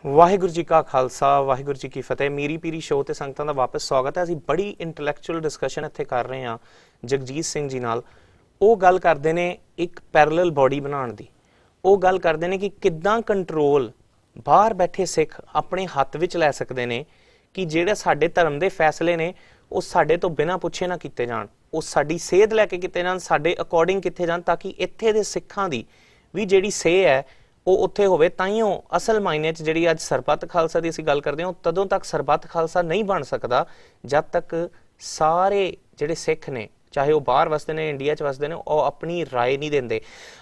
ਵਾਹਿਗੁਰੂ ਜੀ ਕਾ ਖਾਲਸਾ ਵਾਹਿਗੁਰੂ ਜੀ ਕੀ ਫਤਿਹ। ਮੀਰੀ ਪੀਰੀ ਸ਼ੋਅ ਤੇ ਸੰਗਤਾਂ ਦਾ ਵਾਪਸ ਸਵਾਗਤ ਹੈ। ਅਸੀਂ ਬੜੀ ਇੰਟੈਲੈਕਚੁਅਲ ਡਿਸਕਸ਼ਨ ਇੱਥੇ ਕਰ ਰਹੇ ਹਾਂ ਜਗਜੀਤ ਸਿੰਘ ਜੀ ਨਾਲ। ਉਹ ਗੱਲ ਕਰਦੇ ਨੇ ਇੱਕ ਪੈਰਲਲ ਬੋਡੀ ਬਣਾਉਣ ਦੀ। ਉਹ ਗੱਲ ਕਰਦੇ ਨੇ ਕਿ ਕਿੱਦਾਂ ਕੰਟਰੋਲ ਬਾਹਰ ਬੈਠੇ ਸਿੱਖ ਆਪਣੇ ਹੱਥ ਵਿੱਚ ਲੈ ਸਕਦੇ ਨੇ ਕਿ ਜਿਹੜੇ ਸਾਡੇ ਧਰਮ ਦੇ ਫੈਸਲੇ ਨੇ ਉਹ ਸਾਡੇ ਤੋਂ ਬਿਨਾਂ ਪੁੱਛੇ ਨਾ ਕੀਤੇ ਜਾਣ, ਉਹ ਸਾਡੀ ਸੇਧ ਲੈ ਕੇ ਕੀਤੇ ਜਾਣ, ਸਾਡੇ ਅਕੋਰਡਿੰਗ ਕੀਤੇ ਜਾਣ, ਤਾਂ ਕਿ ਇੱਥੇ ਦੇ ਸਿੱਖਾਂ ਦੀ ਵੀ ਜਿਹੜੀ ਸੇਹ ਹੈ ਉਹ ਉੱਥੇ ਹੋਵੇ। ਤਾਈਓ ਅਸਲ ਮਾਇਨੇ 'ਚ ਜਿਹੜੀ ਅੱਜ ਸਰਬੱਤ ਖਾਲਸਾ ਦੀ ਅਸੀਂ ਗੱਲ ਕਰਦੇ ਹਾਂ, ਤਦੋਂ ਤੱਕ ਸਰਬੱਤ ਖਾਲਸਾ ਨਹੀਂ ਬਣ ਸਕਦਾ ਜਦ ਤੱਕ ਸਾਰੇ ਜਿਹੜੇ ਸਿੱਖ ਨੇ, ਚਾਹੇ ਉਹ ਬਾਹਰ ਵਸਦੇ ਨੇ, ਇੰਡੀਆ 'ਚ ਵਸਦੇ ਨੇ, ਉਹ ਆਪਣੀ ਰਾਏ ਨਹੀਂ ਦਿੰਦੇ।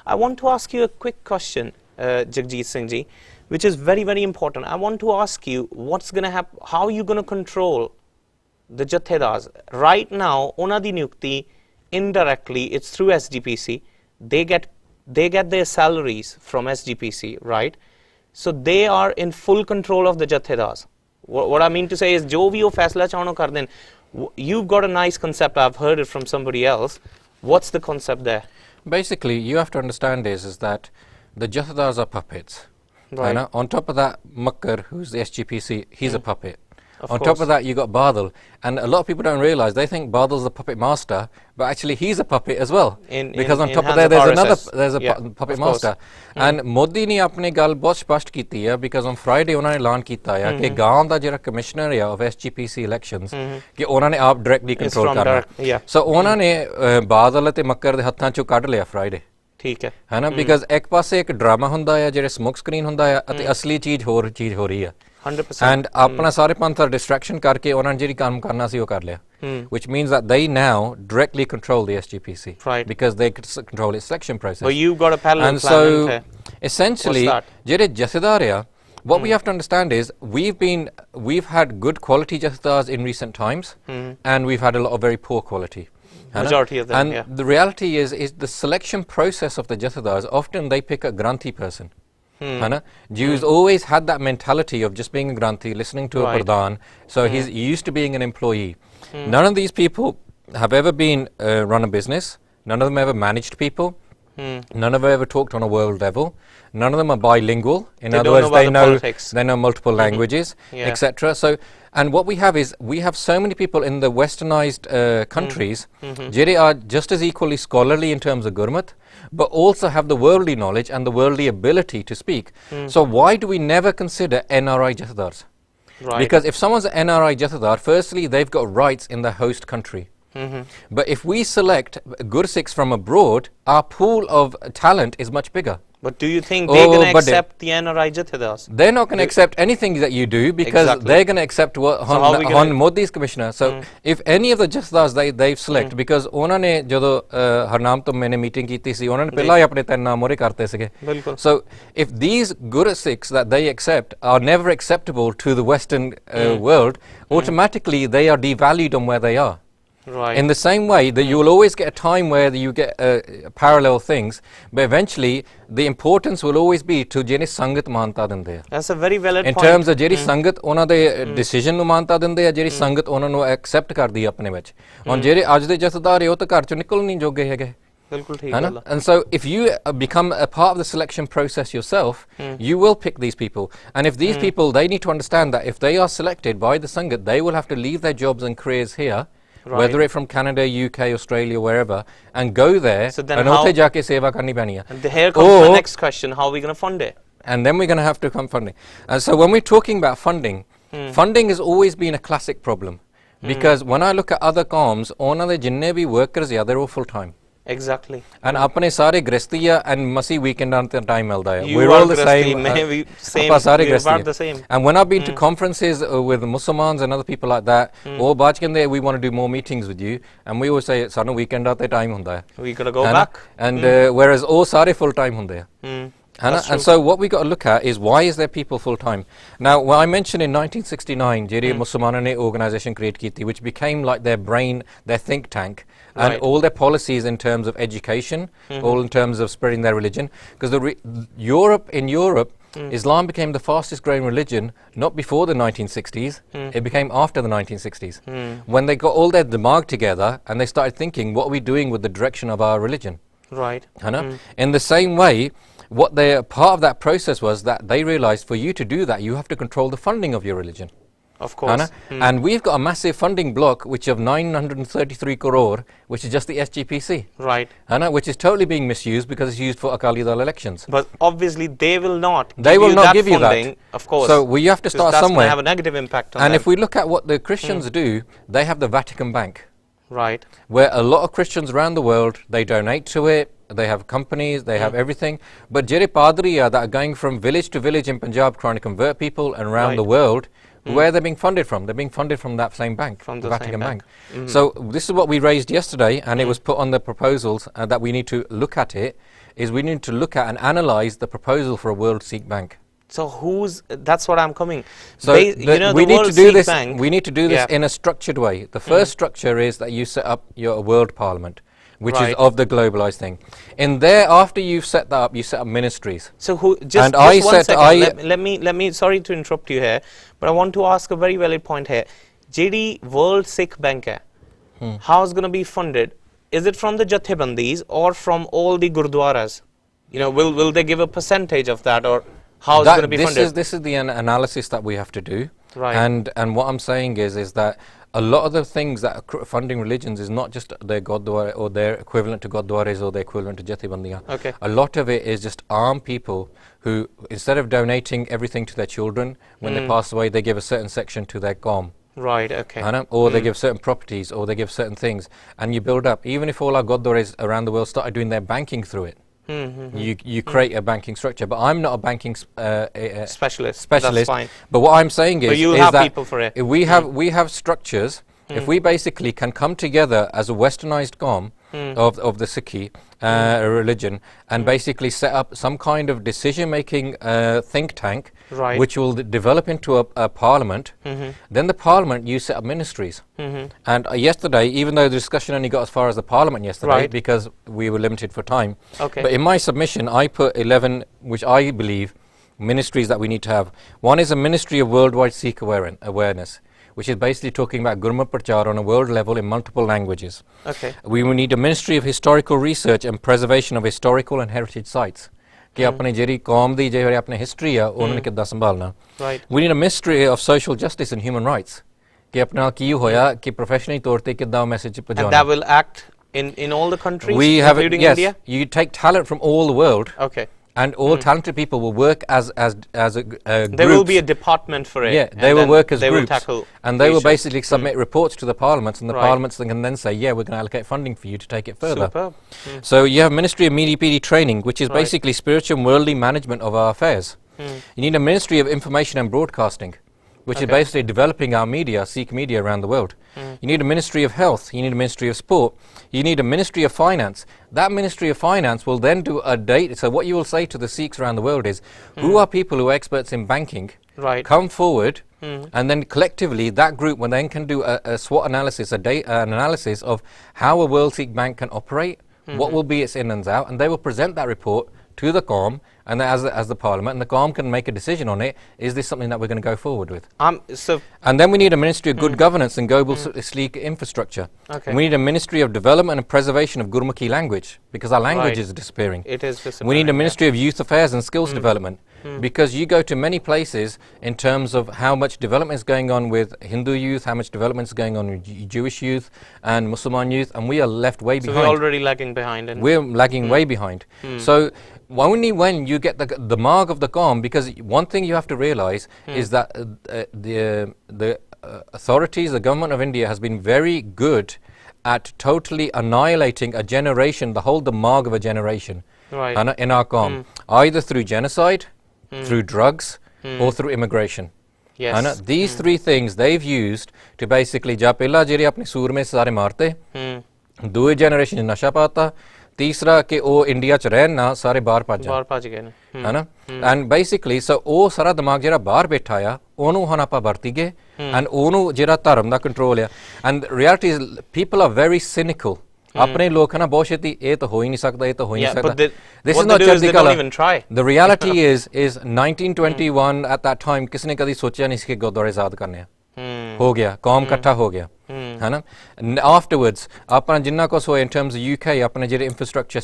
I want to ask you a quick question Jagjit Singh ji, which is very, very important. I want to ask you, what's going to happen, how are you going to control the jathedars? Right now, ਉਹਨਾਂ ਦੀ ਨਿਯੁਕਤੀ indirectly, it's through SGPC. They get their salaries from SGPC, right? So they are in full control of the jathedars. What I mean to say is, ਜੋ ਵੀ ਉਹ ਫੈਸਲਾ ਚਾਹਣ ਉਹ ਕਰਦੇ ਨੇ। You've got a nice concept, I've heard it from somebody else. What's the concept there? Basically, you have to understand is that the jathedars are puppets. Right. And on top of that, Makkar, who's the SGPC, he's a puppet. Of Top of that, you got Badal, and a lot of people don't realise, they think Badal's the puppet master, but actually he's a puppet as well. Because on top of that, there's a puppet master. And Modi ne apni gal bahut spasht ਕੀਤੀ ਹੈ, because on Friday ਉਹਨਾਂ ਨੇ ਐਲਾਨ ਕੀਤਾ ਹੈ ਕਿ ਗਾਂ ਦਾ ਜਿਹੜਾ ਕਮਿਸ਼ਨਰ ਹੈ of SGPC elections ਕਿ ਉਹਨਾਂ ਨੇ ਆਪ ਡਾਇਰੈਕਟਲੀ ਕੰਟਰੋਲ ਕਰਨਾ। ਸੋ ਉਹਨਾਂ ਨੇ ਬਾਦਲ ਅਤੇ ਮੱਕਰ ਦੇ ਹੱਥਾਂ ਚੋਂ ਕੱਢ ਲਿਆ ਫਰਾਈਡੇ। ਠੀਕ ਹੈ ਨਾ, ਬਿਕਾਜ਼ ਇੱਕ ਪਾਸੇ ਇੱਕ ਡਰਾਮਾ ਹੁੰਦਾ ਹੈ ਜਿਹੜੇ ਸਮੋਕ ਸਕਰੀਨ ਹੁੰਦਾ ਹੈ, ਅਤੇ ਅਸਲੀ ਚੀਜ਼ ਹੋਰ ਚੀਜ਼ ਹੋ ਰਹੀ ਹੈ। 100%. ਐਂਡ ਆਪਣਾ ਸਾਰੇ ਪੰਥ ਦਾ ਡਿਸਟਰੈਕਸ਼ਨ ਕਰਕੇ ਉਹਨਾਂ ਨੇ ਜਿਹੜੀ ਕੰਮ ਕਰਨਾ ਸੀ ਉਹ ਕਰ ਲਿਆ, which means that they now directly control the SGPC, right, because they control its selection process. But you've got a parallel and plan. So essentially ਜਿਹੜੇ ਜਥੇਦਾਰ ਆ, what we have to understand is we've had good quality jathedars in recent times, and we've had a lot of very poor quality. Majority of them, and yeah. The reality is the selection process of the jathedars, often they pick a Granthi person. Jews always had that mentality of just being a Granthi, listening to a Pradhan, so he's used to being an employee. None of these people have ever been run a business, none of them ever managed people, none of them ever talked on a world level, none of them are bilingual, in other words they know multiple languages, etc. So, and what we have is, we have so many people in the westernized countries jere are just as equally scholarly in terms of Gurmat, but also have the worldly knowledge and the worldly ability to speak. So why do we never consider NRI jathedars? Right. Because if someone's an NRI jathedar, firstly they've got rights in the host country. But if we select Gursikhs from abroad, our pool of talent is much bigger. But do you think they're going to accept the NRI jathedars? They're not going to accept anything that you do, because they're going to accept what Modi's commissioner. So if any of the jathedars they've select, because ਉਹਨਾਂ ਨੇ ਜਦੋਂ ਹਰਨਾਮ ਤੋਂ ਮੈਨੇ meeting ਕੀਤੀ ਸੀ, ਉਹਨਾਂ ਨੇ ਪਹਿਲਾਂ ਹੀ ਆਪਣੇ ਤਿੰਨ ਨਾਮ ਮੋਰੇ ਕਰਤੇ ਸੀਗੇ। So if these Gursikhs that they accept are never acceptable to the Western world, automatically they are devalued on where they are. Right. In the same way that you will always get a time where you get parallel things, but eventually the importance will always be to jene sangat manta dinde hai. That's a very valid point. In terms of jeri sangat ona de decision nu manta dinde hai, jeri sangat ona nu accept kardi hai apne vich, on jere aj de jathedar hai ਉਹ ਤਾਂ ਘਰ ਚੋਂ ਨਿਕਲ ਨਹੀਂ ਜੋਗੇ ਹੈਗੇ। ਬਿਲਕੁਲ ਠੀਕ ਗੱਲ। And so if you become a part of the selection process yourself, you will pick these people, and if these people, they need to understand that if they are selected by the sangat, they will have to leave their jobs and careers here, whether it's from Canada, UK, Australia, wherever, and go there, and ਉੱਥੇ ਜਾ ਕੇ ਸੇਵਾ ਕਰਨੀ ਪੈਣੀ ਹੈ। And here comes the next question, how are we going to fund it? And then we're going to have to come funding. And so when we're talking about funding, funding has always been a classic problem, because when I look at other comms, ਉਹਨਾਂ ਦੇ ਜਿੰਨੇ ਵੀ workers are, they're all full time. Exactly. And ਆਪਣੇ ਸਾਰੇ ਗ੍ਰਸਤੀ ਆ, and Masih weekend ਤੇ time ਮਿਲਦਾ ਹੈ। We're all the same. ਆਪਾਂ ਸਾਰੇ ਗ੍ਰਸਤੀ। We're the same. And when I've been to conferences with Muslims and other people like that, ਉਹ ਬਾਅਦ ਚ ਕਹਿੰਦੇ, we want to do more meetings with you, and we always say ਸਾਨੂੰ weekend ਤੇ time ਹੁੰਦਾ ਹੈ। We gotta go back. And whereas ਉਹ ਸਾਰੇ full time ਹੁੰਦੇ ਆ। And so what we got to look at is, why is there people full time? Now, when I mentioned in 1969, ਜਿਹੜੀ ਮੁਸਲਮਾਨਾਂ ਨੇ organization create ਕੀਤੀ, which became like their brain, their think tank, and all their policies in terms of education, all in terms of spreading their religion, because in Europe, Islam became the fastest growing religion not before the 1960s, it became after the 1960s, when they got all their dimag together and they started thinking, what are we doing with the direction of our religion? Right. In the same way, what they part of that process was that they realized for you to do that, you have to control the funding of your religion. Of course. And we've got a massive funding block, which of 933 crore, which is just the SGPC. Right. Which is totally being misused because it's used for Akali Dal elections. But obviously they will not give you funding, that. of course. So we have to start that's somewhere. That's going to have a negative impact on and them. if we look at what the Christians do, they have the Vatican Bank. Right. Where a lot of Christians around the world, they donate to it, they have companies, they have everything. But Jere Padriya that are going from village to village in Punjab trying to convert people and around the world, where they're being funded from? They're being funded from that same bank, from the Vatican Bank. Mm-hmm. So this is what we raised yesterday, and it was put on the proposals that we need to look at it, is we need to look at and analyze the proposal for a World Sikh Bank. So that's what I'm coming. So we need to do this. We need to do this in a structured way. The first structure is that you set up your world parliament, which is of the globalized thing. In there, after you've set that up, you set up ministries. So just one second. Let me. Sorry to interrupt you here, but I want to ask a very valid point here. JD World Sikh Bank hai. How is going to be funded? Is it from the Jathebandis or from all the Gurdwaras? Will they give a percentage of that, or how is it going to be funded? This is the analysis that we have to do. Right. And what I'm saying is that a lot of the things that are funding religions is not just their Gurdwara or their equivalent to Gurdwaras or their equivalent to Jathibandiyan. Okay. A lot of it is just armed people who, instead of donating everything to their children, when they pass away, they give a certain section to their Qawm. Right, okay. Or they give certain properties, or they give certain things, and you build up. Even if all our Gurdwaras around the world started doing their banking through it, you create a banking structure. But I'm not a banking specialist. That's fine. But what I'm saying is, have people for it. We have structures. If we basically can come together as a westernized Qawm of the Sikhi religion and basically set up some kind of decision-making think tank, which will develop into a parliament, then the parliament, you set up ministries. And yesterday, even though the discussion only got as far as the parliament yesterday, because we were limited for time, but in my submission, I put 11, which I believe, ministries that we need to have. One is a ministry of worldwide Sikh awareness, which is basically talking about Gurmat Prachar on a world level in multiple languages. Okay. We will need a Ministry of Historical Research and Preservation of Historical and Heritage Sites. कि अपने Jerry कौम दी जो अपने history है उन्होंने कितना संभालना. Right. We need a Ministry of Social Justice and Human Rights. कि अपना की होया कि professionally तौर पे कितना message पहुंचाना. And that will act in all the countries, including India? You take talent from all the world. Okay. And all talented people will work as a There will be a department for it. Yeah, they will work as groups. Will tackle and they will basically submit reports to the parliaments, and the parliaments can then say, yeah, we're going to allocate funding for you to take it further. Superb. So you have Ministry of Media Training, which is basically spiritual and worldly management of our affairs. You need a Ministry of Information and Broadcasting, which is basically developing our media, Sikh media around the world. You need a Ministry of Health, you need a Ministry of Sport, you need a Ministry of Finance. That Ministry of Finance will then do a date. So what you will say to the Sikhs around the world is, who are people who are experts in banking, come forward, and then collectively that group will then can do a SWOT analysis, an analysis of how a World Sikh Bank can operate, what will be its in and out, and they will present that report to the Qawm and as the Parliament, and the Qawm can make a decision on it. Is this something that we're going to go forward with? And then we need a Ministry of Good Governance and Global Sleek Infrastructure. Okay. We need a Ministry of Development and Preservation of Gurmukhi language, because our language is disappearing. It is disappearing. We need a Ministry of Youth Affairs and Skills Development, because you go to many places in terms of how much development is going on with Hindu youth, how much development is going on with Jewish youth and Muslim youth, and we are left way behind. So we're already lagging behind. We're lagging way behind. So only when you get the mark of the Qawm, because one thing you have to realize is that the authorities, the government of India has been very good at totally annihilating a generation, the whole mark of a generation in our Qawm, either through genocide, through drugs, or through immigration. Yes. These three things they've used to basically ja pehla jere apne sur mein sare marte, दूसरी generation नशा पाता, तीसरा कि वो India च रहन ना सारे बाहर भज गए है ना. And basically so ਉਹ ਸਾਰਾ ਦਿਮਾਗ ਜਿਹੜਾ ਬਾਹਰ ਬੈਠਾ ਆ ਉਹਨੂੰ ਹੁਣ ਆਪਾਂ ਵਰਤੀ ਗਏ, and ਉਹਨੂੰ ਜਿਹੜਾ ਧਰਮ ਦਾ ਕੰਟਰੋਲ ਆ. And reality is people are very cynical. ਆਪਣੇ ਲੋਕ ਹੈ ਨਾ ਬਹੁਤ ਛੇਤੀ ਇਹ ਤਾਂ ਹੋ ਹੀ ਨਹੀਂ ਸਕਦਾ, ਇਹ ਤਾਂ ਹੋ ਹੀ ਨਹੀਂ ਸਕਦਾ. This is not ਚੜ੍ਹਦੀ ਕਲਾ. The reality is 1921 at that time ਕਿਸੇ ਨੇ ਕਦੀ ਸੋਚਿਆ ਨਹੀਂ ਸੀ ਕਿ ਗੁਰਦੁਆਰੇ ਆਜ਼ਾਦ ਕਰਨੇ ਆ. ਹੋ ਗਿਆ, ਕੌਮ ਇਕੱਠਾ ਹੋ ਗਿਆ. है ना afterwards अपना जिन्ना कुछ होया in terms of UK अपने जेरे infrastructure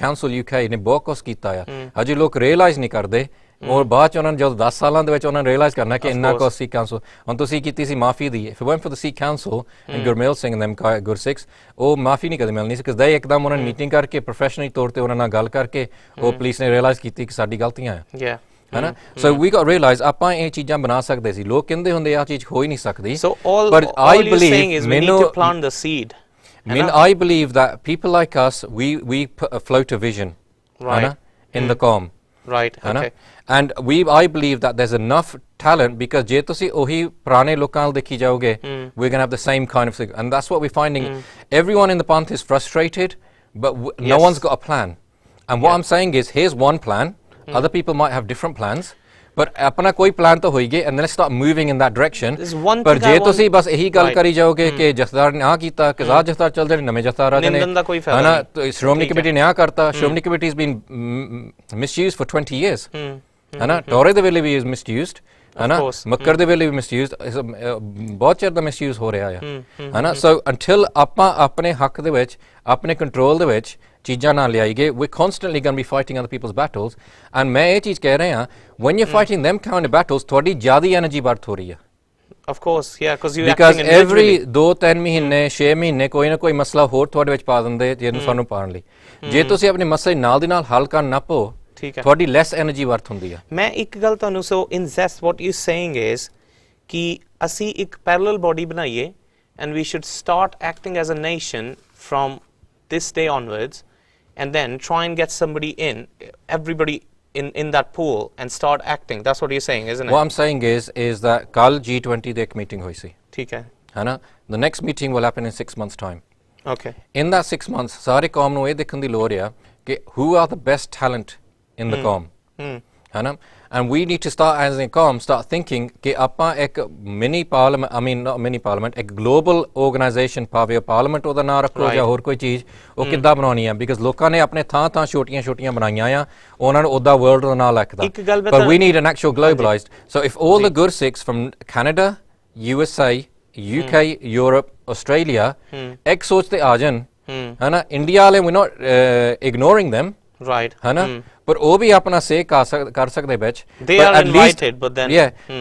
council UK ने बहुत कुछ कीता है अजे लोग realize नहीं करते और बाद ਉਹਨਾਂ ਨੇ ਜਦੋਂ 10 ਸਾਲਾਂ ਦੇ ਵਿੱਚ ਉਹਨਾਂ ਨੇ ਰਿਅਲਾਈਜ਼ ਕਰਨਾ ਕਿ ਇੰਨਾ ਕੋ ਸੀ ਕਾਉਂਸਲ ਹੁਣ ਤੁਸੀਂ ਕੀਤੀ ਸੀ ਮਾਫੀ ਦੀ if it weren't for the Sikh council and Gurmail Singh and them Gursikhs ਉਹ ਮਾਫੀ ਨਹੀਂ ਕਦੇ ਮਿਲਣੀ ਸੀ because they ਇੱਕਦਮ ਉਹਨਾਂ ਨੇ ਮੀਟਿੰਗ ਕਰਕੇ ਪ੍ਰੋਫੈਸ਼ਨਲੀ ਤੌਰ ਤੇ ਉਹਨਾਂ ਨਾਲ ਗੱਲ ਕਰਕੇ ਉਹ ਪੁਲਿਸ ਨੇ ਰਿਅਲਾਈਜ਼ ਕੀਤੀ ਕਿ ਸਾਡੀ ਗਲਤੀਆਂ ਆ है ना so we got realize ਆਪਾਂ ਇਹ ਚੀਜ਼ਾਂ ਬਣਾ ਸਕਦੇ ਸੀ ਲੋਕ ਕਹਿੰਦੇ ਹੁੰਦੇ ਆ ਚੀਜ਼ ਹੋ ਹੀ ਨਹੀਂ ਸਕਦੀ so all you're saying is we need to plant the seed I believe that people like us we float a vision right in the com right okay and I believe that there's enough talent because ਜੇ ਤੁਸੀਂ ਉਹੀ ਪੁਰਾਣੇ ਲੋਕਾਂ ਨੂੰ ਦੇਖੀ ਜਾਓਗੇ we're going to have the same kind of thing and that's what we're finding everyone in the panth is frustrated but no one's got a plan and what I'm saying is here's one plan other people might have different plans but apna koi plan to hoige and then let's start moving in that direction par je tusi bas ehi gal kari jaoge ke jathedar ne aa kita kazad jathedar chal jane name jathedar aa jane hai na to Shromani committee ne aa karta Shromani committee has been misused for 20 years hai na Tore de vele is misused है ना मक्कर दे वेले भी misuse बहुत चਿਰ ਦਾ misuse ਹੋ ਰਿਹਾ ਆ ਹੈ ਨਾ ਸੋ until ਆਪਾਂ ਆਪਣੇ ਹੱਕ ਦੇ ਵਿੱਚ ਆਪਣੇ ਕੰਟਰੋਲ ਦੇ ਵਿੱਚ ਚੀਜ਼ਾਂ ਨਾ ਲਿਆਈਏ we're constantly going to be fighting other people's battles and ਮੈਂ ਇਹ ਚੀਜ਼ ਕਹਿ ਰਿਹਾ when you're fighting them kind of battles ਤੁਹਾਡੀ ਜ਼ਿਆਦਾ એનર્ਜੀ ਬਰਥ ਹੋ ਰਹੀ ਆ of course yeah because because every 2-3 ਮਹੀਨੇ 6 ਮਹੀਨੇ ਕੋਈ ਨਾ ਕੋਈ ਮਸਲਾ ਹੋਰ ਤੁਹਾਡੇ ਵਿੱਚ ਪਾ ਦਿੰਦੇ ਜਿਹਨੂੰ ਸਾਨੂੰ ਪਾਉਣ ਲਈ ਜੇ ਤੁਸੀਂ ਆਪਣੇ ਮਸਲੇ ਨਾਲ ਦੀ ਨਾਲ ਹੱਲ ਕਰਨ ਨਾ ਪੋ ਤੁਹਾਡੀ ਲੈਸ એનર્ਜੀ ਵਰਥ ਹੁੰਦੀ ਆ ਮੈਂ ਇੱਕ ਗੱਲ ਤੁਹਾਨੂੰ so in gist what you saying is ਕਿ ਅਸੀਂ ਇੱਕ ਪੈਰਲਲ ਬਾਡੀ ਬਣਾਈਏ and we should start acting as a nation from this day onwards and then try and get somebody everybody in that pool and start acting that's what you're saying isn't it what I'm saying is that kal G20 the ek meeting hoyi si theek hai na the next meeting will happen in 6 months time okay in that 6 months ਸਾਰੇ ਕੌਮ ਨੂੰ ਇਹ ਦੇਖਣ ਦੀ ਲੋੜ ਆ ਕਿ who are the best talent in the com है ना and we need to start as a com start thinking कि ਆਪਾਂ एक mini parliament I mean not mini parliament एक global organization ਭਾਵੇਂ parliament ਉਹਦਾ ਨਾਂ ਰੱਖੋ ਜਾਂ ਹੋਰ ਕੋਈ ਚੀਜ਼ ਉਹ ਕਿੱਦਾਂ ਬਣਾਉਣੀ ਆ because ਲੋਕਾਂ ਨੇ ਆਪਣੇ ਥਾਂ ਛੋਟੀਆਂ ਬਣਾਈਆਂ ਆ ਉਹਨਾਂ ਨੂੰ ਉਹਦਾ world ਦਾ ਨਾਂ ਲਿਖਦਾ but we need an actual globalized so if all the Gursikhs from Canada USA UK Europe Australia ਇੱਕ ਸੋਚ ਤੇ ਆ ਜਾਣ ਹੈ ਨਾ ਇੰਡੀਆ ਵਾਲੇ we're not ignoring them right है ना पर ਉਹ ਵੀ ਆਪਣਾ ਸੇ ਕਰ ਸਕਦੇ ਵਿੱਚ they are invited but then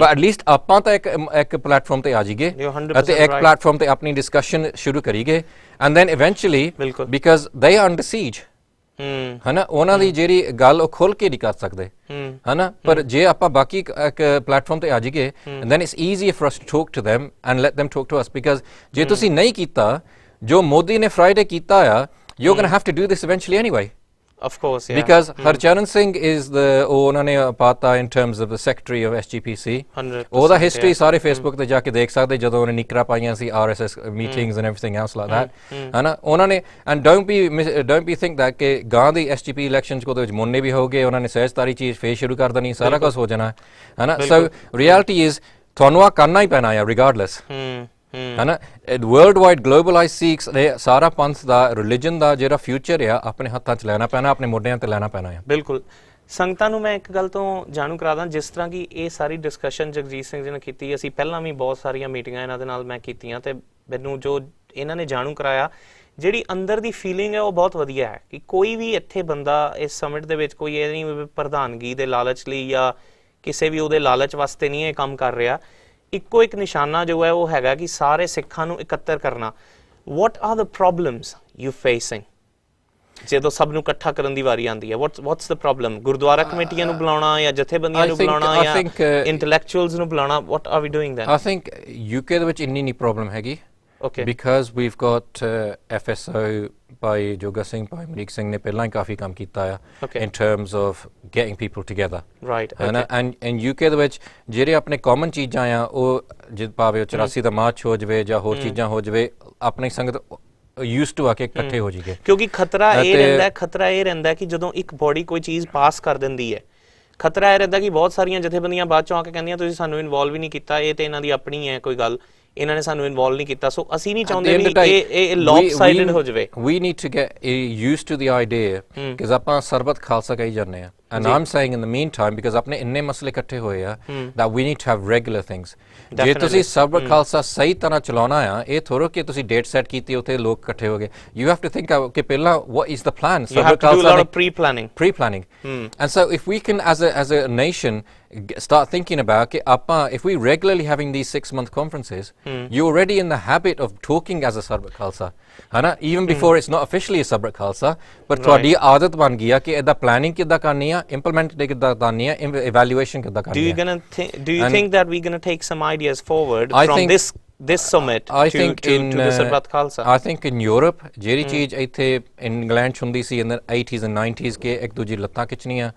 but at least ਆਪਾਂ ਤਾਂ ਇੱਕ ਪਲੇਟਫਾਰਮ ਤੇ ਆ ਜਾਈਏ ਅਤੇ ਇੱਕ ਪਲੇਟਫਾਰਮ ਤੇ ਆਪਣੀ ਡਿਸਕਸ਼ਨ ਸ਼ੁਰੂ ਕਰੀਏ and then eventually because they are under siege ਹੈ ਨਾ ਉਹਨਾਂ ਦੀ ਜਿਹੜੀ ਗੱਲ ਉਹ ਖੁੱਲ ਕੇ ਨਹੀਂ ਕਰ ਸਕਦੇ ਹੈ ਨਾ ਪਰ ਜੇ ਆਪਾਂ ਬਾਕੀ ਇੱਕ ਪਲੇਟਫਾਰਮ ਤੇ ਆ ਜਾਈਏ and then it's easier for us to talk to them and let them talk to us because ਜੇ ਤੁਸੀਂ ਨਹੀਂ ਕੀਤਾ ਜੋ ਮੋਦੀ ਨੇ ਫਰਾਈਡੇ ਕੀਤਾ ਆ you're going to have to do this eventually anyway of course yeah because Harcharan Singh is the ਉਹਨਾਂ ਨੇ ਪਾਤਾ in terms of the secretary of SGPC ਉਹਦਾ ਹਿਸਟਰੀ ਸਾਰੇ Facebook ਤੇ ਜਾ ਕੇ ਦੇਖ ਸਕਦੇ ਜਦੋਂ ਉਹਨੇ ਨਿਕਰਾ ਪਾਈਆਂ ਸੀ RSS meetings and everything else like that ਹੈ ਨਾ ਉਹਨਾਂ ਨੇ and don't be think that ਕਿ ਗਾਂ ਦੀ SGP elections ਕੋ ਦੇ ਵਿੱਚ ਮੁੰਨੇ ਵੀ ਹੋਗੇ ਉਹਨਾਂ ਨੇ ਸਹਿਜਤਾਰੀ ਚੀਜ਼ ਫੇਰ ਸ਼ੁਰੂ ਕਰ ਦੇਣੀ ਸਾਰਾ ਕੁਝ ਹੋ ਜਾਣਾ ਹੈ ਨਾ so reality is ਤੁਹਾਨੂੰ ਆ ਕਰਨਾ ਹੀ ਪੈਣਾ ਹੈ regardless है ना वर्ल्ड वाइड ग्लोबलाइज सिक्स सारा पंथ दा रिलीजन दा जेरा फ्यूचर है अपने हत्थां च लेना पैना अपने मोढियां ते लेना पैना है बिल्कुल ਸੰਗਤਾਂ ਨੂੰ ਮੈਂ ਇੱਕ ਗੱਲ ਤੋਂ ਜਾਣੂ ਕਰਾ ਦਾਂ ਜਿਸ ਤਰ੍ਹਾਂ ਕਿ ਇਹ ਸਾਰੀ ਡਿਸਕਸ਼ਨ ਜਗਜੀਤ ਸਿੰਘ ਜੀ ਨੇ ਕੀਤੀ ਅਸੀਂ ਪਹਿਲਾਂ ਵੀ ਬਹੁਤ ਸਾਰੀਆਂ ਮੀਟਿੰਗਾਂ ਇਹਨਾਂ ਦੇ ਨਾਲ ਮੈਂ ਕੀਤੀਆਂ ਤੇ ਮੈਨੂੰ ਜੋ ਇਹਨਾਂ ਨੇ ਜਾਣੂ ਕਰਾਇਆ ਜਿਹੜੀ ਅੰਦਰ ਦੀ ਫੀਲਿੰਗ ਹੈ ਉਹ ਬਹੁਤ ਵਧੀਆ ਹੈ ਕਿ ਕੋਈ ਵੀ ਇੱਥੇ ਬੰਦਾ ਇਸ ਸਮਿਟ ਦੇ ਵਿੱਚ ਕੋਈ ਇਹ ਨਹੀਂ ਪ੍ਰਧਾਨਗੀ ਦੇ ਲਾਲਚ ਲਈ ਜਾਂ ਕਿਸੇ ਵੀ ਉਹਦੇ ਲਾਲਚ ਵਾਸਤੇ ਨਹੀਂ ਇਹ ਕੰਮ ਕਰ ਰਿਹਾ ਇੱਕੋ ਇੱਕ ਨਿਸ਼ਾਨਾ ਜੋ ਹੈ ਉਹ ਹੈਗਾ ਕਿ ਸਾਰੇ ਸਿੱਖਾਂ ਨੂੰ ਇਕੱਤਰ ਕਰਨਾ what are the problems you facing ਜਦੋਂ ਸਭ ਨੂੰ ਇਕੱਠਾ ਕਰਨ ਦੀ ਵਾਰੀ ਆਉਂਦੀ ਹੈ what's the problem ਗੁਰਦੁਆਰਾ ਕਮੇਟੀਆਂ ਨੂੰ ਬੁਲਾਉਣਾ ਜਾਂ ਜਥੇਬੰਦੀਆਂ ਨੂੰ ਬੁਲਾਉਣਾ ਜਾਂ ਇੰਟੈਲੈਕਚੁਅਲਸ ਨੂੰ ਬੁਲਾਉਣਾ what are we doing then I think UK ਦੇ ਵਿੱਚ ਇੰਨੀ ਨਹੀਂ ਪ੍ਰੋਬਲਮ ਹੈਗੀ okay because we've got FSO ਭਾਈ ਜੋਗਾ ਸਿੰਘ ਭਾਈ ਅਮਰੀਕ ਸਿੰਘ ਨੇ ਪਹਿਲਾਂ ਹੀ ਕਾਫੀ ਕੰਮ ਕੀਤਾ ਆ in terms of getting people together right and UK ਦੇ ਵਿੱਚ ਜਿਹੜੇ ਆਪਣੇ ਕਾਮਨ ਚੀਜ਼ਾਂ ਆ ਉਹ ਜਿੱਦ ਭਾਵੇਂ 84 ਦਾ ਮਾਰਚ ਹੋ ਜਾਵੇ ਜਾਂ ਹੋਰ ਚੀਜ਼ਾਂ ਹੋ ਜਾਵੇ ਆਪਣੀ ਸੰਗਤ used to ਆ ਕੇ ਇਕੱਠੇ ਹੋ ਜਾਈਏ ਕਿਉਂਕਿ ਖਤਰਾ ਇਹ ਰਹਿੰਦਾ ਕਿ ਜਦੋਂ ਇੱਕ ਬੋਡੀ ਕੋਈ ਚੀਜ਼ ਪਾਸ ਕਰ ਦਿੰਦੀ ਹੈ ਖਤਰਾ ਇਹ ਰਹਿੰਦਾ ਕਿ ਬਹੁਤ ਸਾਰੀਆਂ ਜਥੇਬੰਦੀਆਂ ਬਾਅਦ ਚੋਂ ਆ ਕੇ ਕਹਿੰਦੀਆਂ ਤੁਸੀਂ ਸਾਨੂੰ ਇਨਵੋਲਵ ਹੀ ਨਹੀਂ ਕੀਤਾ ਇਹ ਤੇ ਇਹਨਾਂ ਦੀ ਆਪਣੀ ਹੈ ਕੋਈ ਗੱਲ ਇਹਨਾਂ ਨੇ ਸਾਨੂੰ ਇਨਵੋਲਵ ਨਹੀਂ ਕੀਤਾ, ਸੋ ਅਸੀਂ ਨਹੀਂ ਚਾਹੁੰਦੇ ਵੀ ਇਹ ਲੌਪਸਾਈਡਡ ਹੋ ਜਾਵੇ। We need to get used to the idea ਕਿ ਆਪਾਂ ਸਰਬਤ ਖਾਲਸਾ ਕਹੀ ਜਾਂਦੇ ਆ, and I'm saying in the meantime, because ਆਪਣੇ ਇੰਨੇ ਮਸਲੇ ਇਕੱਠੇ ਹੋਏ ਆ, that we need to have regular things। ਜੇ ਤੁਸੀਂ ਸਰਬਤ ਖਾਲਸਾ ਸਹੀ ਤਰ੍ਹਾਂ ਚਲਾਉਣਾ ਆ, ਇਹ ਥੋੜ੍ਹਾ ਕਿ ਤੁਸੀਂ ਡੇਟ ਸੈੱਟ ਕੀਤੀ ਉੱਥੇ ਲੋਕ ਇਕੱਠੇ ਹੋ ਗਏ। You have to think ਕਿ ਪਹਿਲਾਂ what is the plan? You have to do a lot of pre-planning। And so if we can as a nation start thinking about कि ਆਪਾਂ, if we regularly having these 6-month conferences, you're already in the habit of talking as a ਸਰਬਤ Khalsa, है ना, even before it's not officially a ਸਰਬਤ Khalsa, but ਤੁਹਾਡੀ ਆਦਤ ਬਣ ਗਈ ਆ ਕਿ ਇਹਦਾ planning ਕਿੱਦਾਂ ਕਰਨੀ ਆ, implement ਕਿੱਦਾਂ ਕਰਨੀ ਆ, evaluation ਕਿੱਦਾਂ ਕਰਨੀ ਆ। Do you think that we're going to take some ideas forward from this summit to the ਸਰਬਤ Khalsa? I think in Europe ਜਿਹੜੀ ਚੀਜ਼ ਇੱਥੇ ਇੰਗਲੈਂਡ 'ਚ ਹੁੰਦੀ ਸੀ in the 80s and 90s ਕਿ ਇੱਕ ਦੂਜੀ ਲੱਤਾਂ ਖਿੱਚਣੀਆਂ,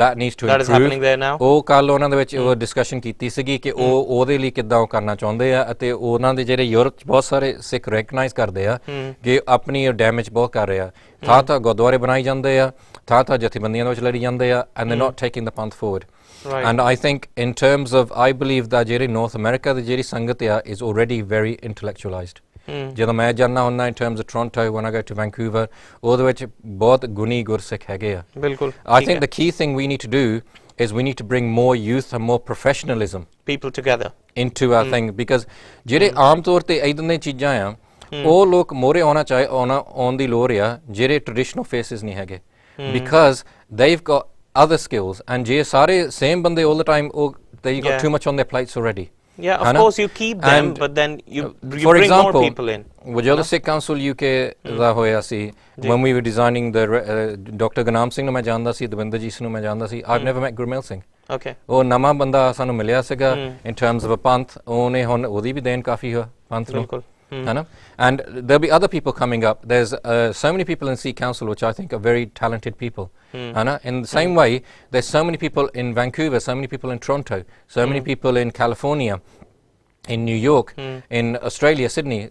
that needs to improve। That is happening there now। ਉਹ ਕੱਲ ਉਹਨਾਂ ਦੇ ਵਿੱਚ ਉਹ ਡਿਸਕਸ਼ਨ ਕੀਤੀ ਸੀਗੀ ਕਿ ਉਹ ਉਹਦੇ ਲਈ ਕਿੱਦਾਂ ਉਹ ਕਰਨਾ ਚਾਹੁੰਦੇ ਆ, ਅਤੇ ਉਹਨਾਂ ਦੇ ਜਿਹੜੇ ਯੂਰਪ 'ਚ ਬਹੁਤ ਸਾਰੇ ਸਿੱਖ ਰੈਕਗਨਾਈਜ਼ ਕਰਦੇ ਆ ਕਿ ਆਪਣੀ ਡੈਮੇਜ ਬਹੁਤ ਕਰ ਰਹੇ ਆ, ਥਾਂ ਗੁਰਦੁਆਰੇ ਬਣਾਈ ਜਾਂਦੇ ਆ, ਥਾਂ ਜਥੇਬੰਦੀਆਂ ਦੇ ਵਿੱਚ ਲੜੀ ਜਾਂਦੇ ਆ, and they're not taking the path forward। Right। And I think in terms of, I believe that ਜਿਹੜੀ North America ਦੀ ਜਿਹੜੀ ਸੰਗਤ ਆ is already very intellectualized। ਜਦੋਂ ਮੈਂ ਜਾਂਦਾ ਹੁੰਦਾ in terms of Toronto, when I go to Vancouver, ਉਹਦੇ ਵਿੱਚ ਬਹੁਤ ਗੁਣੀ ਗੁਰਸਿੱਖ ਹੈਗੇ ਆ। ਬਿਲਕੁਲ। I think the key thing we need to do is we need to bring more youth and more professionalism people together into our thing, because ਜਿਹੜੇ ਆਮ ਤੌਰ ਤੇ ਇਦਾਂ ਦੀਆਂ ਚੀਜ਼ਾਂ ਆ, ਉਹ ਲੋਕ ਮੋਰੇ ਆਉਣ ਦੀ ਲੋੜ ਆ ਜਿਹੜੇ traditional faces ਨਹੀਂ ਹੈਗੇ, because they've got other skills, and je sare same bande all the time, they got too much on their plates already। Yeah, of course you keep them, but then you for bring example, more people in। ਜਦੋਂ Sikh Council UK ਦਾ ਹੋਇਆ ਸੀ, when we were designing the Dr. Gurnaam Singh ਨੂੰ ਮੈਂ ਜਾਣਦਾ ਸੀ, ਦਵਿੰਦਰ ਜੀ ਨੂੰ ਮੈਂ ਜਾਣਦਾ ਸੀ, I've never met Gurmail Singh। Okay। ਉਹ ਨਵਾਂ ਬੰਦਾ ਸਾਨੂੰ ਮਿਲਿਆ ਸੀਗਾ in terms of a ਪੰਥ, ਉਹਨੇ ਹੁਣ ਉਹਦੀ ਵੀ ਦੇਣ ਕਾਫੀ ਹੋਇਆ ਪੰਥ ਨੂੰ, and there'll be other people coming up। There's so many people in Sikh Council which I think are very talented people, in the same way there's so many people in Vancouver, so many people in Toronto, so many people in California, in New York, in Australia, Sydney।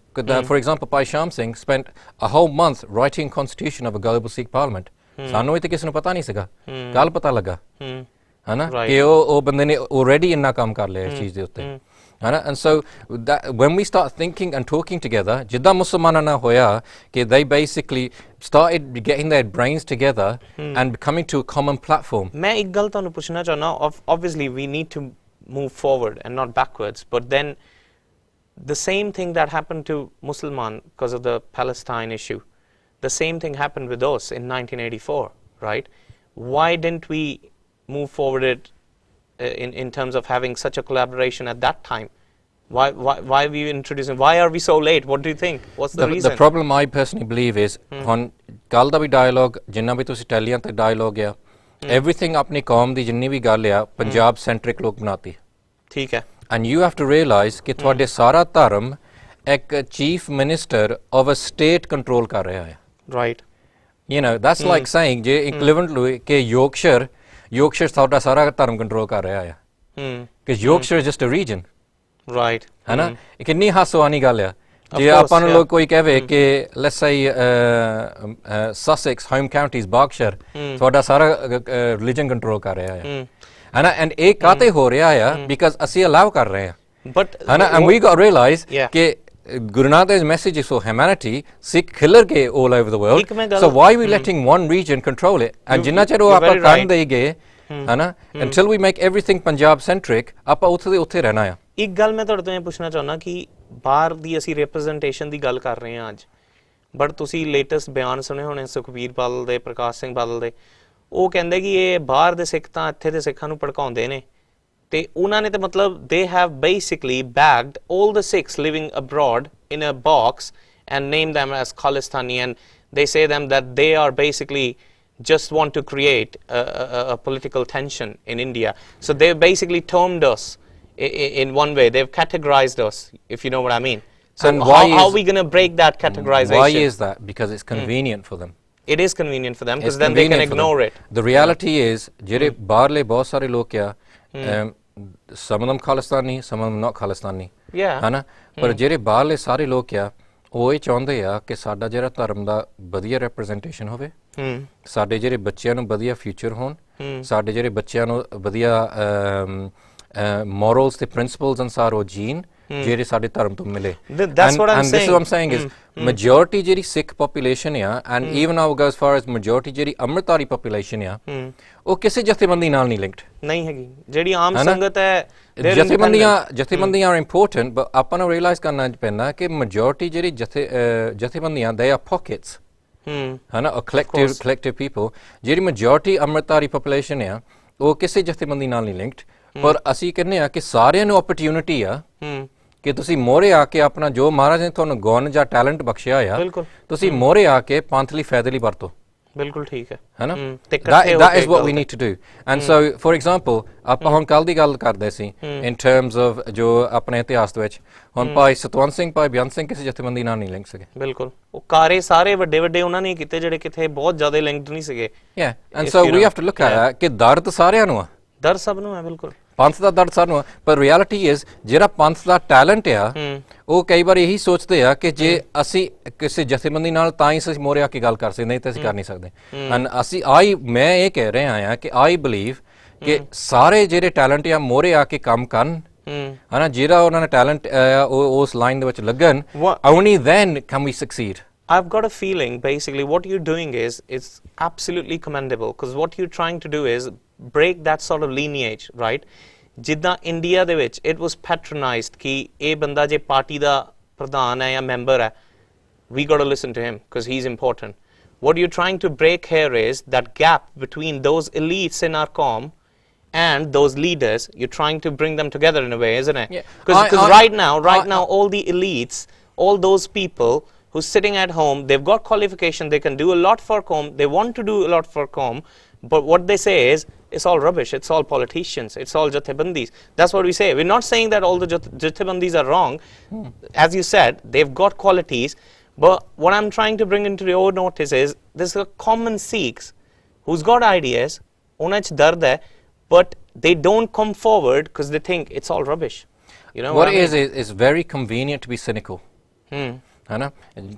For example, Bhai Shyam Singh spent a whole month writing constitution of a global Sikh parliament। ਸਾਨੂੰ ਇਹ ਕਿਸੇ ਨੂੰ ਪਤਾ ਨਹੀਂ ਸੀਗਾ, ਕੱਲ ਪਤਾ ਲੱਗਾ, ਹੈ ਨਾ, ਕਿ ਉਹ ਬੰਦੇ ਨੇ already ਇੰਨਾ ਕੰਮ ਕਰ ਲਿਆ ਇਸ ਚੀਜ਼ ਦੇ ਉੱਤੇ, ਹੈ ਨਾ। And so that when we start thinking and talking together, ਜਿੱਦਾਂ ਮੁਸਲਮਾਨਾਂ ਨਾਲ ਹੋਇਆ ਕਿ they basically started getting their brains together and coming to a common platform। ਮੈਂ ਇੱਕ ਗੱਲ ਤੁਹਾਨੂੰ ਪੁੱਛਣਾ ਚਾਹੁੰਦਾ, obviously we need to move forward and not backwards, but then the same thing that happened to Musliman because of the Palestine issue, the same thing happened with us in 1984, right? Why didn't we move forward it in terms of having such a collaboration at that time? Why are we introducing? Why are we so late? What do you think? What's the reason? The problem I personally believe is on ਕੱਲ ਦਾ ਵੀ dialogue, ਜਿੰਨਾ ਵੀ ਤੁਸੀਂ ਟੈਲੀਆਂ ਤੇ dialogue ਆ, everything ਆਪਣੀ ਕੌਮ ਦੀ ਜਿੰਨੀ ਵੀ ਗੱਲ ਆ ਪੰਜਾਬ centric ਲੋਕ ਬਣਾਤੀ। ਠੀਕ ਹੈ। And you have to realize ਕਿ ਤੁਹਾਡੇ ਸਾਰਾ ਧਰਮ ਇੱਕ chief minister of a state control ਕਰ ਰਿਹਾ ਹੈ। Right। You know, that's like saying ਜੇ equivalently ਕਿ Yorkshire ਤੁਹਾਡਾ ਸਾਰਾ ਧਰਮ ਕੰਟਰੋਲ ਕਰ ਰਿਹਾ ਹੈ, ਕਿ Yorkshire is just a region। Right। ਹੈ ਨਾ, ਇਹ ਕਿੰਨੀ ਹਾਸੋਵਾਨੀ ਗੱਲ ਆ ਜੇ ਆਪਾਂ ਨੂੰ ਲੋਕ ਕੋਈ ਕਹੇ ਕਿ let's say Sussex, home counties, Berkshire, ਤੁਹਾਡਾ ਸਾਰਾ religion ਕੰਟਰੋਲ ਕਰ ਰਿਹਾ ਹੈ ਨਾ, and ਇਹ ਕਾਤੇ ਹੋ ਰਿਹਾ ਆ because ਅਸੀਂ allow ਕਰ ਰਹੇ ਹਾਂ, ਹੈ ਨਾ। And we got to realize ਕਿ Guru Nanak Dev's message is for humanity, Sikh khillar ke all over the world, so why are we letting one region control it? And ਜਿੰਨਾ ਚਿਰ ਉਹ ਆਪਾਂ ਕਰਨ ਦੇਈਏ, ਹੈ ਨਾ, until we make everything Punjab centric, ਆਪਾਂ ਉੱਥੇ ਦੇ ਉੱਥੇ ਰਹਿਣਾ ਆ। ਇੱਕ ਗੱਲ ਮੈਂ ਤੁਹਾਡੇ ਤੋਂ ਇਹ ਪੁੱਛਣਾ ਚਾਹੁੰਦਾ ਕਿ ਬਾਹਰ ਦੀ ਅਸੀਂ ਰਿਪਰੈਜ਼ੈਂਟੇਸ਼ਨ ਦੀ ਗੱਲ ਕਰ ਰਹੇ ਹਾਂ ਅੱਜ, ਬਟ ਤੁਸੀਂ ਲੇਟੈਸਟ ਬਿਆਨ ਸੁਣੇ ਹੋਣੇ ਸੁਖਬੀਰ ਬਾਦਲ ਦੇ, ਪ੍ਰਕਾਸ਼ ਸਿੰਘ ਬਾਦਲ ਦੇ, ਉਹ ਕਹਿੰਦੇ ਕਿ ਇਹ ਬਾਹਰ ਦੇ ਸਿੱਖ ਤਾਂ ਇੱਥੇ ਦੇ ਸਿੱਖਾਂ ਨੂੰ ਭੜਕਾਉਂਦੇ ਨੇ, ਤੇ ਉਹਨਾਂ ਨੇ ਤਾਂ ਮਤਲਬ they have basically bagged all the Sikhs living abroad in a box and named them as Khalistani, and they say them that they are basically just want to create a political tension in India. So they've basically termed us in one way, they've categorized us, if you know what I mean. So how are we going to break that categorization? Why is that? Because it's convenient for them. It is convenient for them because then they can ignore it. The reality is ਜਿਹੜੇ ਬਾਹਰਲੇ ਬਹੁਤ ਸਾਰੇ ਲੋਕ ਆ, some of them Khalistani, some of them not Khalistani, ਹੈ ਨਾ, ਪਰ ਜਿਹੜੇ ਬਾਹਰਲੇ ਸਾਰੇ ਲੋਕ ਆ ਉਹ ਇਹ ਚਾਹੁੰਦੇ ਆ ਕਿ ਸਾਡਾ ਜਿਹੜਾ ਧਰਮ ਦਾ ਵਧੀਆ ਰਿਪਰੈਜ਼ੈਂਟੇਸ਼ਨ ਹੋਵੇ, ਸਾਡੇ ਜਿਹੜੇ ਬੱਚਿਆਂ ਨੂੰ ਵਧੀਆ ਫਿਊਚਰ ਹੋਣ, ਸਾਡੇ ਜਿਹੜੇ ਬੱਚਿਆਂ ਨੂੰ ਵਧੀਆ ਮੋਰਲਸ ਤੇ ਪ੍ਰਿੰਸੀਪਲਸ ਅਨੁਸਾਰ ਉਹ ਜੀਣ, ਜਿਹੜੇ ਸਾਡੇ ਧਰਮ ਤੋਂ ਮਿਲੇ That's what I'm and this is saying. what I'm saying is majority ਜਿਹੜੀ ਸਿੱਖ population ਆ and even I would go as far as majority ਜਿਹੜੀ ਅੰਮ੍ਰਿਤਧਾਰੀ population ਆ ਉਹ ਕਿਸੇ ਜਥੇਬੰਦੀ ਨਾਲ ਨਹੀਂ linked ਨਹੀਂ ਹੈਗੀ ਜਿਹੜੀ ਆਮ ਸੰਗਤ ਹੈ ਜਥੇਬੰਦੀਆਂ are important but ਆਪਾਂ ਨੂੰ realize ਕਰਨਾ ਪੈਂਦਾ ਕਿ majority ਜਿਹੜੀ ਜਥੇਬੰਦੀਆਂ they are pockets ਹਨਾ collective people ਜਿਹੜੀ majority ਅੰਮ੍ਰਿਤਧਾਰੀ population ਆ ਉਹ ਕਿਸੇ ਜਥੇਬੰਦੀ ਨਾਲ ਨਹੀਂ linked ਪਰ ਅਸੀਂ ਕਹਿੰਦੇ ਆ ਕਿ ਸਾਰਿਆਂ ਨੂੰ opportunity ਆ ਕਿ ਤੁਸੀਂ ਮੋਹਰੇ ਆ ਕੇ ਆਪਣਾ ਜੋ ਮਹਾਰਾਜ ਨੇ ਤੁਹਾਨੂੰ ਗੁਣ ਜਾਂ ਟੈਲੈਂਟ ਬਖਸ਼ਿਆ ਆ ਤੁਸੀਂ ਮੋਹਰੇ ਆ ਕੇ ਪੰਥ ਲਈ ਫਾਇਦੇ ਲਈ ਵਰਤੋ ਬਿਲਕੁਲ ਠੀਕ ਹੈ ਹੈਨਾ that is what we need to do and so for example ਆਪਾਂ ਹੁਣ ਕੱਲ ਦੀ ਗੱਲ ਕਰਦੇ ਸੀ in terms of ਜੋ ਆਪਣੇ ਇਤਿਹਾਸ ਦੇ ਵਿੱਚ ਹੁਣ ਭਾਈ ਸਤਵੰਤ ਸਿੰਘ ਭਾਈ ਬੇਅੰਤ ਸਿੰਘ ਕਿਸੇ ਜਥੇਬੰਦੀ ਨਾਲ ਨਹੀਂ ਲਿੰਕ ਸਕੇ ਬਿਲਕੁਲ ਉਹ ਕਾਰੇ ਸਾਰੇ ਵੱਡੇ ਵੱਡੇ ਉਹਨਾਂ ਨੇ ਕੀਤੇ ਜਿਹੜੇ ਕਿਥੇ ਬਹੁਤ ਜ਼ਿਆਦਾ ਲਿੰਕਡ ਨਹੀਂ ਸੀਗੇ and so we have to look at that ਕਿ ਦਰਦ ਸਾਰਿਆਂ ਨੂੰ ਆ ਦਰ ਸਭ ਨੂੰ ਹੈ ਬਿਲਕੁਲ ਪੰਥ ਦਾ ਦਰਦ ਸਾਨੂੰ ਪਰ ਰਿਐਲਿਟੀ ਇਜ਼ ਜਿਹੜਾ ਪੰਥ ਦਾ ਟੈਲੈਂਟ ਆ ਉਹ ਕਈ ਵਾਰ ਇਹੀ ਸੋਚਦੇ ਆ ਕਿ ਜੇ ਅਸੀਂ ਕਿਸੇ ਜਥੇਬੰਦੀ ਨਾਲ ਤਾਂ ਹੀ ਅਸੀਂ ਮੋਹਰੇ ਆ ਕੇ ਗੱਲ ਕਰ ਸਕਦੇ ਨਹੀਂ ਤਾਂ ਅਸੀਂ ਕਰ ਨਹੀਂ ਸਕਦੇ ਐਂਡ ਮੈਂ ਇਹ ਕਹਿ ਰਿਹਾ ਆ ਕਿ ਆਈ ਬਲੀਵ ਕਿ ਸਾਰੇ ਜਿਹੜੇ ਟੈਲੈਂਟ ਆ ਮੋਹਰੇ ਆ ਕੇ ਕੰਮ ਕਰਨ ਹਨਾ ਜਿਹੜਾ ਉਹਨਾਂ ਨੇ ਟੈਲੈਂਟ ਉਸ ਲਾਈਨ ਦੇ ਵਿੱਚ ਲੱਗਣ only then can we succeed. I've got a feeling basically what you're doing is it's absolutely commendable because what you're trying to do is break that sort of lineage, right? ਜਿੱਦਾਂ India ਦੇ ਵਿੱਚ it was patronized ਕਿ ਇਹ ਬੰਦਾ ਜੇ party ਦਾ ਪ੍ਰਧਾਨ ਹੈ ਜਾਂ ਮੈਂਬਰ ਹੈ we got to listen to him because he's important. What you're trying to break here is that gap between those elites in our comm and those leaders. You're trying to bring them together in a way, isn't it? Because right now all the elites, all those people who's sitting at home, they've got qualification, they can do a lot for comm, they want to do a lot for comm, but what they say is it's all rubbish, it's all politicians, it's all jathebandis. That's what we say. We're not saying that all the jathebandis are wrong. As you said, they've got qualities, but what I'm trying to bring into your notice is there's a common Sikhs who's got ideas, ਉਹਨਾਂ ਚ ਦਰਦ ਹੈ, but they don't come forward because they think it's all rubbish. You know what it is it's very convenient to be cynical. ਹੈਨਾ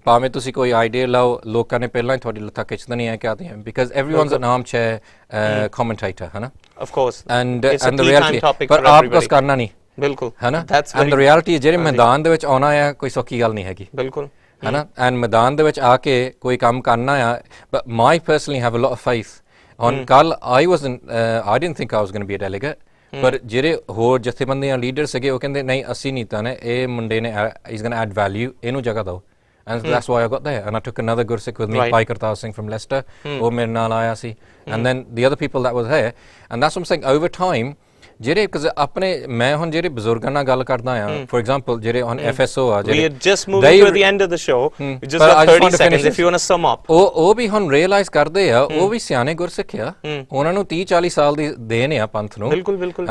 ਭਾਵੇਂ ਤੁਸੀਂ ਕੋਈ idea ਲਾਓ ਲੋਕਾਂ ਨੇ ਪਹਿਲਾਂ ਹੀ ਤੁਹਾਡੀ ਲੱਤਾਂ ਖਿੱਚਦੇ ਨਹੀਂ ਹੈ ਕਿ ਆਦੇ because everyone an armchair commentator ਹੈਨਾ of course and the reality ਪਰ ਆਪ ਕੁਝ ਕਰਨਾ ਨਹੀਂ ਬਿਲਕੁਲ ਹੈਨਾ and the reality ਜਿਹੜੇ ਮੈਦਾਨ ਦੇ ਵਿੱਚ ਆਉਣਾ ਆ ਕੋਈ ਸੌਖੀ ਗੱਲ ਨਹੀਂ ਹੈਗੀ ਬਿਲਕੁਲ ਹੈਨਾ and ਮੈਦਾਨ ਦੇ ਵਿੱਚ ਆ ਕੇ ਕੋਈ ਕੰਮ ਕਰਨਾ ਆ but my personally have a lot of faith on ਕੱਲ I didn't think I was going to be a delegate ਪਰ ਜਿਹੜੇ ਹੋਰ ਜਥੇਬੰਦੀਆਂ ਲੀਡਰ ਸੀਗੇ ਉਹ ਕਹਿੰਦੇ ਨਹੀਂ ਅਸੀਂ ਨਹੀਂ ਤਾਂ ਨੇ ਇਹ ਮੁੰਡੇ ਨੇ he's going to add value ਇਹਨੂੰ ਜਗ੍ਹਾ ਦਿਓ and that's why I got there and I took another Gursikh with me Bhai Kartar Singh from Leicester ਉਹ ਮੇਰੇ ਨਾਲ ਆਇਆ ਸੀ and then the other people that was there and that's what I'm saying over time ਜਿਹੜੇ ਆਪਣੇ ਮੈਂ ਹੁਣ ਜਿਹੜੇ ਬਜ਼ੁਰਗਾਂ ਨਾਲ ਗੱਲ ਕਰਦਾ ਆ ਫੋਰ ਐਗਜ਼ਾਮਪਲ ਜਿਹੜੇ ਹੁਣ FSO ਆ ਜਿਹੜੇ we are just moving to the end of the show we just got 30 seconds if you want to sum up ਉਹ ਵੀ ਹੁਣ ਰਿਅਲਾਈਜ਼ ਕਰਦੇ ਆ ਉਹ ਵੀ ਸਿਆਣੇ ਗੁਰਸਿੱਖ ਆ ਉਹਨਾਂ ਨੂੰ 30-40 ਸਾਲ ਦੀ ਦੇਣ ਆ ਪੰਥ ਨੂੰ ਬਿਲਕੁਲ ਬਿਲਕੁਲ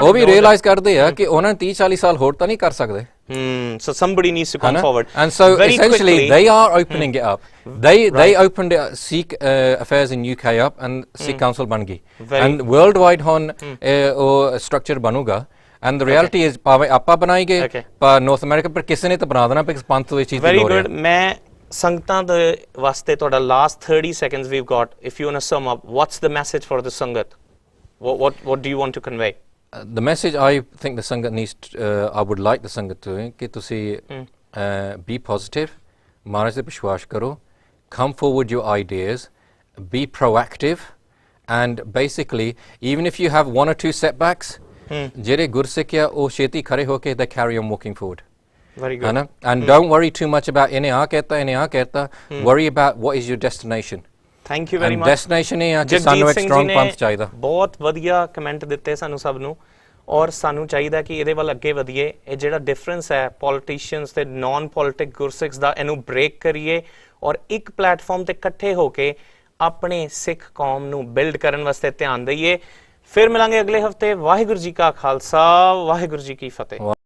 ਉਹ ਵੀ ਰਿਅਲਾਈਜ਼ ਕਰਦੇ ਆ ਕਿ ਉਹਨਾਂ 30-40 ਸਾਲ ਹੋਰ ਤਾਂ ਨਹੀਂ ਕਰ ਸਕਦੇ so somebody needs to come forward and so very essentially quickly, they are opening it up they opened Sikh affairs in UK up and Sikh council ban gayi and worldwide hon ਉਹ structure ਬਣੂਗਾ and the reality is ਭਾਵੇਂ ਆਪਾਂ ਬਣਾਈਏ ਪਰ north America ਪਰ ਕਿਸੇ ਨੇ ਤਾਂ ਬਣਾ ਦੇਣਾ ਕਿ ਪੰਥ ਵਿੱਚ ਚੀਜ਼ very good ਮੈਂ ਸੰਗਤਾਂ ਦੇ ਵਾਸਤੇ ਤੁਹਾਡਾ last 30 seconds we've got if you want to sum up what's the message for the sangat what do you want to convey the message I think the Sangat needs I would like the Sangat to कि तुसी be positive महाराज पे विश्वास करो come forward your ideas be proactive and basically even if you have one or two setbacks जेरे गुरसिख या ओ शेती खड़े होके they carry on walking forward very good and don't worry too much about इन्हें आ कहता worry about what is your destination thank you very much destination ਇਹ ਆ ਕਿ ਸਾਨੂੰ ਇੱਕ ਸਟਰੋਂਗ ਪੰਥ ਚਾਹੀਦਾ ਬਹੁਤ ਵਧੀਆ ਕਮੈਂਟ ਦਿੱਤੇ ਸਾਨੂੰ ਸਭ ਨੂੰ ਔਰ ਸਾਨੂੰ ਚਾਹੀਦਾ ਕਿ ਇਹਦੇ ਵੱਲ ਅੱਗੇ ਵਧੀਏ ਇਹ ਜਿਹੜਾ ਡਿਫਰੈਂਸ ਹੈ ਪੋਲੀਟੀਸ਼ੀਅਨਸ ਤੇ ਨਾਨ ਪੋਲਿਟਿਕ ਗੁਰਸਿੱਖਸ ਦਾ ਇਹਨੂੰ ਬ੍ਰੇਕ ਕਰੀਏ ਔਰ ਇੱਕ ਪਲੇਟਫਾਰਮ ਤੇ ਇਕੱਠੇ ਹੋ ਕੇ ਆਪਣੇ ਸਿੱਖ ਕੌਮ ਨੂੰ ਬਿਲਡ ਕਰਨ ਵਾਸਤੇ ਧਿਆਨ ਦਈਏ ਫਿਰ ਮਿਲਾਂਗੇ ਅਗਲੇ ਹਫਤੇ ਵਾਹਿਗੁਰੂ ਜੀ ਕਾ ਖਾਲਸਾ ਵਾਹਿਗੁਰੂ ਜੀ ਕੀ ਫਤਿਹ